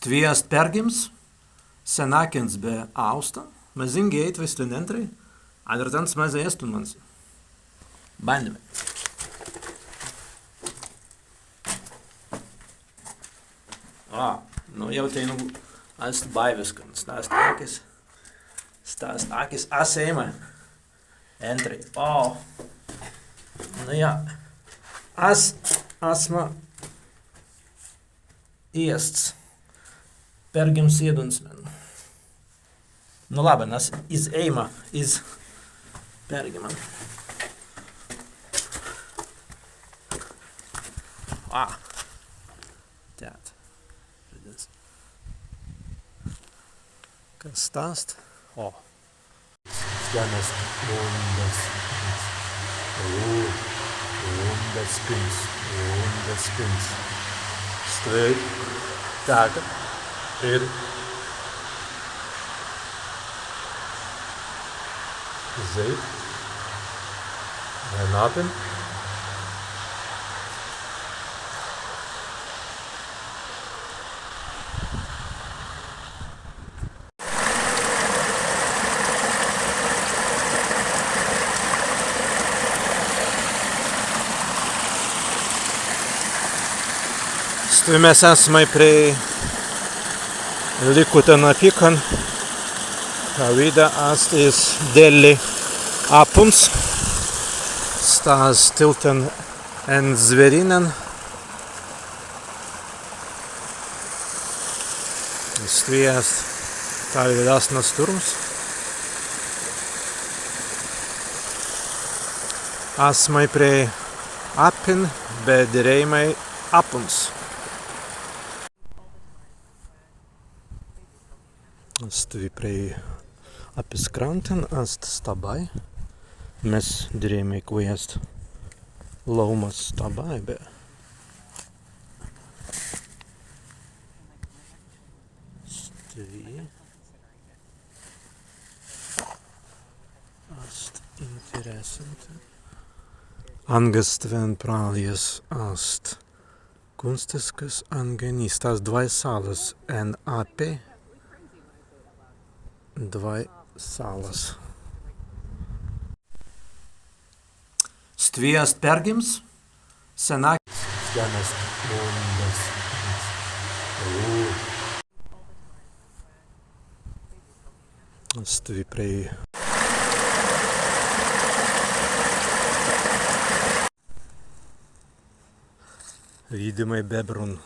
Stviest pergims, senakens be austa, mazingeit vestinentrai, adertans maze estunmans. Bandymai. Nu jau te ast baiviskan, stāst akis asēma. Entry. Nu jā. Asma iests. Pergims iedunsmen. Nu labi, nas iz eima, iz pergiman. Tēt. Kas stāst? Skanas spins. Straight. Taka. Ir. Zeit. Renaten. Mes esame prie likutan apikan, kavida astis deli appums, stas tilten en zverinen, stviest talvidas nasturms, asmai prie appin, bedirėjimai appums. Stvi prie appis kranten, ast stabai. Mēs dirējumai kviest laumas stabai, bet stvi ast interesanti. Angastven prālies ast kunstiskas angenīs. Tās dvai salas en api. Dvai salas. Stviest pergims, senakens. Skanas Stvi prie vidimai bebrun.